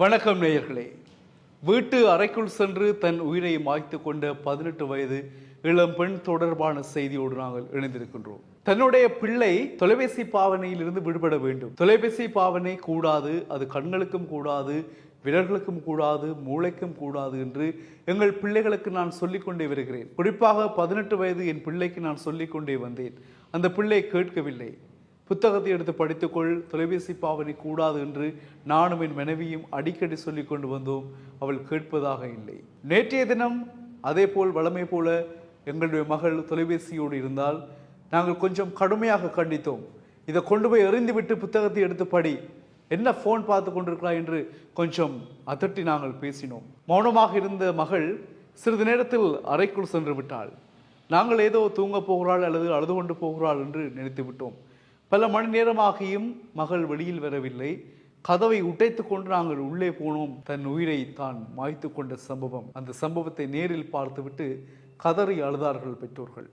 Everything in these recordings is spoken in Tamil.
வணக்கம் நேயர்களே. வீட்டு அறைக்குள் சென்று தன் உயிரை மாய்த்து கொண்ட 18 வயது இளம் பெண் தொடர்பான செய்தியோடு நாங்கள் இணைந்திருக்கின்றோம். தன்னுடைய பிள்ளை தொலைபேசி பாவனையில் இருந்து விடுபட வேண்டும். தொலைபேசி பாவனை கூடாது, அது கண்களுக்கும் கூடாது, விரல்களுக்கும் கூடாது, மூளைக்கும் கூடாது என்று எங்கள் பிள்ளைகளுக்கு நான் சொல்லிக்கொண்டே வருகிறேன். குறிப்பாக 18 வயது என் பிள்ளைக்கு நான் சொல்லிக்கொண்டே வந்தேன். அந்த பிள்ளை கேட்கவில்லை. புத்தகத்தை எடுத்து படித்துக்கொள், தொலைபேசி பாவனை கூடாது என்று நானும் என் மனைவியும் அடிக்கடி சொல்லிக் கொண்டு வந்தோம். அவள் கேட்பதாக இல்லை. நேற்றைய தினம் அதே போல் வழமை போல எங்களுடைய மகள் தொலைபேசியோடு இருந்தால் நாங்கள் கொஞ்சம் கடுமையாக கண்டித்தோம். இதை கொண்டு போய் எறிந்துவிட்டு புத்தகத்தை எடுத்து படி, என்ன ஃபோன் பார்த்து கொண்டிருக்கிறாய் என்று கொஞ்சம் அதட்டி நாங்கள் பேசினோம். மௌனமாக இருந்த மகள் சிறிது நேரத்தில் அறைக்குள் சென்று விட்டாள். நாங்கள் ஏதோ தூங்க போகிறாள் அல்லது அழுது கொண்டு போகிறாள் என்று நினைத்து விட்டோம். பல மணி நேரமாகியும் மகள் வெளியில் வரவில்லை. கதவை உடைத்து கொண்டு நாங்கள் உள்ளே போனோம். தன் உயிரை தான் மாய்த்து கொண்ட சம்பவம். அந்த சம்பவத்தை நேரில் பார்த்துவிட்டு கதறி அழுதார்கள் பெற்றோர்கள்.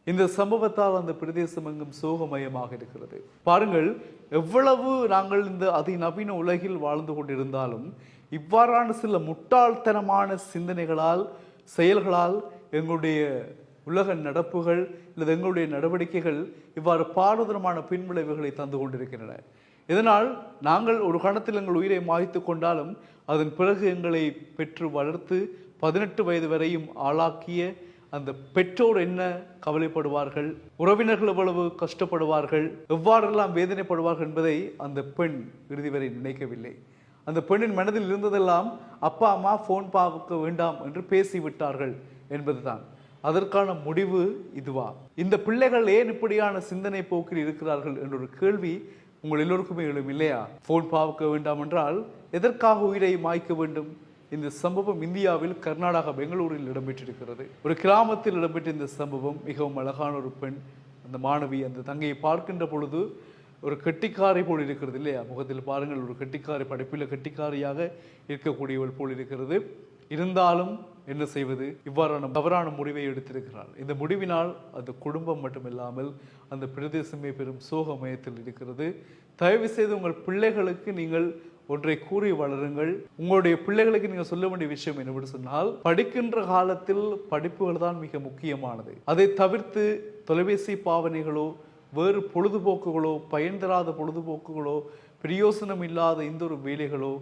இந்த சம்பவத்தால் அந்த பிரதேசம் எங்கும் சோகமயமாக இருக்கிறது. பாருங்கள், எவ்வளவு நாங்கள் இந்த அதிநவீன உலகில் வாழ்ந்து கொண்டிருந்தாலும் இவ்வாறான சில முட்டாள்தனமான சிந்தனைகளால், செயல்களால் எங்களுடைய உலக நடப்புகள் அல்லது எங்களுடைய நடவடிக்கைகள் இவ்வாறு பாரதூரமான பின்விளைவுகளை தந்து கொண்டிருக்கின்றன. இதனால் நாங்கள் ஒரு கணத்தில் எங்கள் உயிரை மாய்த்து கொண்டாலும் அதன் பிறகு எங்களை பெற்று வளர்த்து 18 வயது வரையும் ஆளாக்கிய அந்த பெற்றோர் என்ன கவலைப்படுவார்கள், உறவினர்கள் எவ்வளவு கஷ்டப்படுவார்கள், எவ்வாறெல்லாம் வேதனைப்படுவார்கள் என்பதை அந்த பெண் இறுதி வரை நினைக்கவில்லை. அந்த பெண்ணின் மனதில் இருந்ததெல்லாம் அப்பா அம்மா ஃபோன் பார்க்க வேண்டாம் என்று பேசிவிட்டார்கள் என்பதுதான். அதற்கான முடிவு இதுவா? இந்த பிள்ளைகள் ஏன் இப்படியான சிந்தனை போக்கில் இருக்கிறார்கள் என்ற ஒரு கேள்வி உங்கள் எல்லோருக்குமே எழும் இல்லையா? போன் பார்க்க வேண்டாம் என்றால் எதற்காக உயிரை மாய்க்க வேண்டும்? இந்த சம்பவம் இந்தியாவில் கர்நாடகா பெங்களூரில் இடம்பெற்றிருக்கிறது. ஒரு கிராமத்தில் இடம்பெற்ற இந்த சம்பவம் மிகவும் அழகான ஒரு பெண், அந்த மாணவி அந்த தங்கையை பார்க்கின்ற பொழுது ஒரு கெட்டிக்காரை போல் இருக்கிறது இல்லையா? முகத்தில் பாருங்கள், ஒரு கெட்டிக்காரை, படைப்பில் கெட்டிக்காரியாக இருக்கக்கூடியவள் போல் இருக்கிறது. இருந்தாலும் என்ன செய்வது? இவ்வாறான தவறான முடிவை எடுத்திருக்கிறார். இந்த முடிவினால் அந்த குடும்பம் மட்டுமில்லாமல் அந்த பிரதேசமே பெரும் சோகமயத்தில் இருக்கிறது. தயவு செய்து உங்கள் பிள்ளைகளுக்கு நீங்கள் ஒன்றை கூறி வளருங்கள். உங்களுடைய பிள்ளைகளுக்கு நீங்கள் சொல்ல வேண்டிய விஷயம் என்னவென்று சொன்னால், படிக்கின்ற காலத்தில் படிப்புகள் தான் மிக முக்கியமானது. அதை தவிர்த்து தொலைபேசி பாவனைகளோ வேறு பொழுதுபோக்குகளோ, பயன் தராத பொழுதுபோக்குகளோ, பிரயோசனம் இல்லாத இந்த ஒரு வேலைகளோ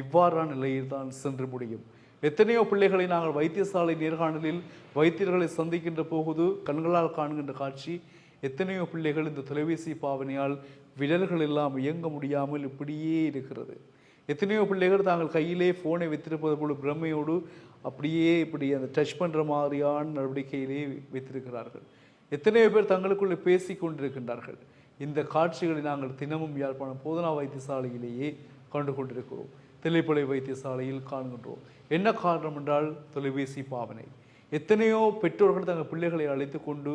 இவ்வாறான நிலையில் தான் சென்று முடியும். எத்தனையோ பிள்ளைகளை நாங்கள் வைத்தியசாலை நேர்காணலில் வைத்தியர்களை சந்திக்கின்ற போகுது கண்களால் காணுகின்ற காட்சி. எத்தனையோ பிள்ளைகள் இந்த தொலைபேசி பாவனையால் விரல்கள் எல்லாம் இயங்க முடியாமல் இப்படியே இருக்கிறது. எத்தனையோ பிள்ளைகள் தாங்கள் கையிலே ஃபோனை வைத்திருப்பது போல பிரமையோடு அப்படியே இப்படி அந்த டச் பண்ணுற மாதிரியான நடவடிக்கையிலே வைத்திருக்கிறார்கள். எத்தனையோ பேர் தங்களுக்குள்ளே பேசி கொண்டிருக்கின்றார்கள். இந்த காட்சிகளை நாங்கள் தினமும் யாழ்ப்பாணம் போதனா வைத்தியசாலையிலேயே கண்டு கொண்டிருக்கிறோம். தில்லைப்பளை வைத்தியசாலையில் காண்கின்றோம். என்ன காரணம் என்றால் தொலைபேசி பாவனை. எத்தனையோ பெற்றோர்கள் தங்கள் பிள்ளைகளை அழைத்து கொண்டு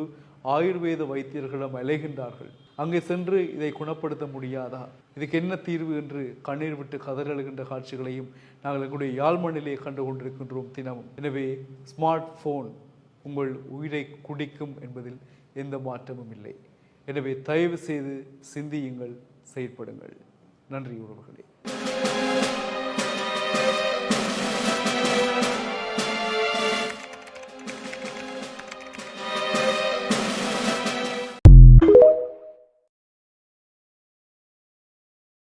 ஆயுர்வேத வைத்தியர்களிடம் அலைகின்றார்கள். அங்கே சென்று இதை குணப்படுத்த முடியாதா, இதுக்கு என்ன தீர்வு என்று கண்ணீர் விட்டு கதறழுகின்ற காட்சிகளையும் நாங்கள் எங்களுடைய யாழ்மண்ணிலே கண்டு கொண்டிருக்கின்றோம் தினமும். எனவே ஸ்மார்ட் போன் உங்கள் உயிரை குடிக்கும் என்பதில் எந்த மாற்றமும் இல்லை. எனவே தயவு செய்து சிந்தியுங்கள், செயற்படுங்கள். நன்றி உறவுகளே.